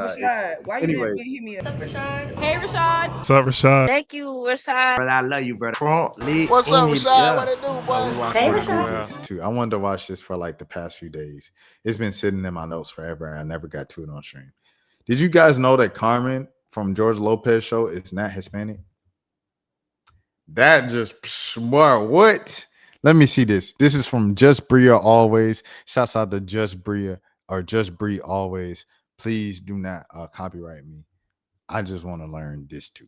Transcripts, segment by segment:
Rashad, why you Anyway, didn't hit me up? What's up, Rashad? Hey, Rashad. What's up, Rashad? Thank you, Rashad. brother, I love you, brother. What's up, Rashad? What it do, boy? Hey, I wanted Rashad. this too. I wanted to watch this for like the past few days. It's been sitting in my notes forever, and I never got to it on stream. Did you guys know that Carmen from George Lopez show is not Hispanic? That just what? Let me see this. This is from Just Bria Always. Shouts out to Just Bria or Just Brie Always. Please do not copyright me. I just want to learn this too.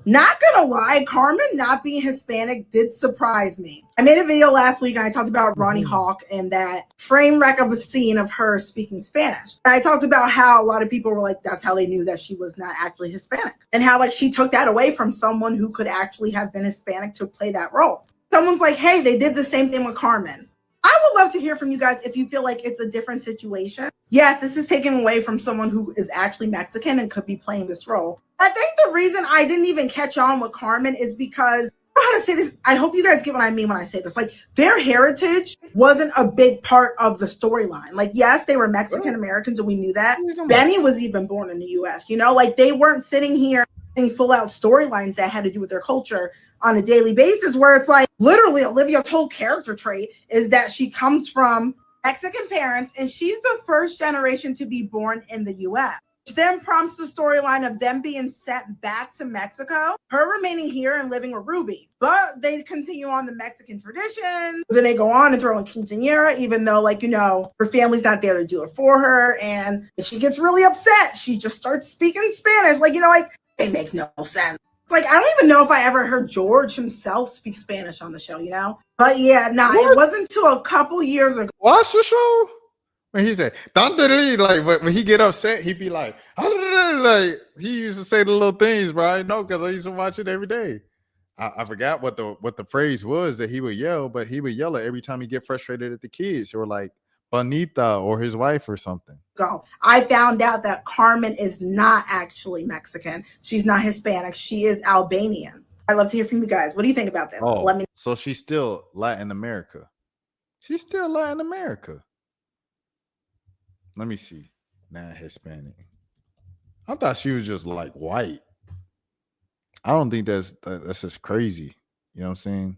Not gonna lie, Carmen not being Hispanic did surprise me. I made a video last week and I talked about Ronnie Hawk and that train wreck of a scene of her speaking Spanish. And I talked about how a lot of people were like, that's how they knew that she was not actually Hispanic. And how like she took that away from someone who could actually have been Hispanic to play that role. Someone's like, hey, they did the same thing with Carmen. I would love to hear from you guys if you feel like it's a different situation. Yes, this is taken away from someone who is actually Mexican and could be playing this role. I think the reason I didn't even catch on with Carmen is because, I don't know how to say this. I hope you guys get what I mean when I say this. Like, their heritage wasn't a big part of the storyline. Like, yes, they were Mexican Americans and we knew that. Benny was even born in the US, you know? Like, they weren't sitting here in full out storylines that had to do with their culture on a daily basis, where it's like, literally Olivia's whole character trait is that she comes from Mexican parents and she's the first generation to be born in the US. Which then prompts the storyline of them being sent back to Mexico, her remaining here and living with Ruby. But they continue on the Mexican tradition. Then they go on and throw in quinceañera, even though, like, you know, her family's not there to do it for her. And she gets really upset. She just starts speaking Spanish. Like, you know, like, they make no sense. Like, I don't even know if I ever heard George himself speak Spanish on the show, you know? But yeah, it wasn't until a couple years ago. Watch the show. When he said, like, when he get upset, he'd be like, like, he used to say the little things, bro. I know because I used to watch it every day. I forgot what the phrase was that he would yell, but he would yell it every time he get frustrated at the kids or like Bonita or his wife or something. I found out that Carmen is not actually Mexican. She's not Hispanic. She is Albanian. I'd love to hear from you guys. What do you think about this? Oh, so she's still Latin America. She's still Latin America. Let me see. Not Hispanic. I thought she was just like white. I don't think that's just crazy. You know what I'm saying?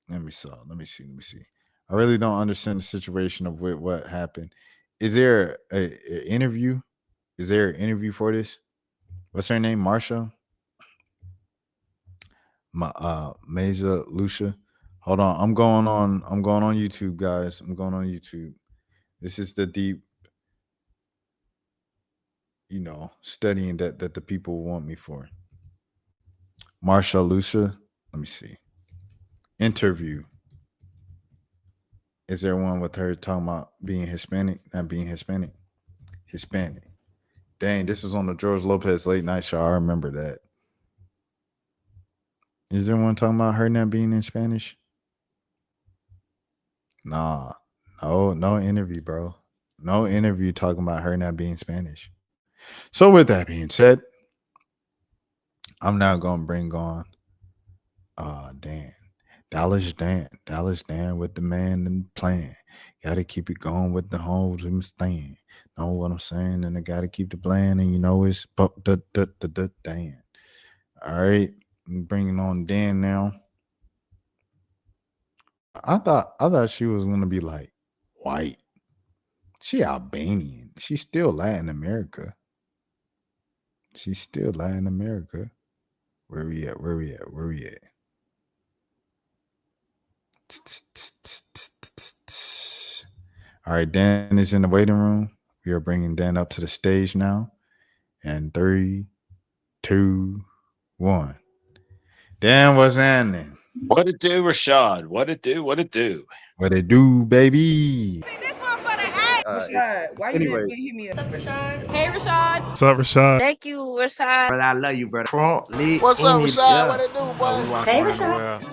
Let me see. I really don't understand the situation of what happened. Is there an interview? Is there an interview for this? What's her name? Marsha? Maja Lucia. Hold on. I'm going on YouTube, guys. I'm going on YouTube. This is the deep, studying that the people want me for. Marsha Lucia. Let me see. Interview. Is there one with her talking about being Hispanic, not being Hispanic? Hispanic. Dang, this was on the George Lopez late night show. I remember that. Is there one talking about her not being in Spanish? Nah. No interview, bro. No interview talking about her not being Spanish. So with that being said, I'm now going to bring on Dan. Dallas Dan with the man and the plan. Got to keep it going with the homes and stand. Know what I'm saying? And I got to keep the plan, and it's Dan. All right, I'm bringing on Dan now. I thought she was gonna be like white. She Albanian. She's still Latin America. Where we at? All right, Dan is in the waiting room. We are bringing Dan up to the stage now. And 3, 2, 1. Dan, what's happening? What it do, Rashad? What it do? What it do, baby? Rashad, why you didn't hit me up? What's up, Rashad? Hey, Rashad. What's up, Rashad? Thank you, Rashad. Brother, I love you, brother. What's up, Rashad? What it do, boy? Hey, Rashad.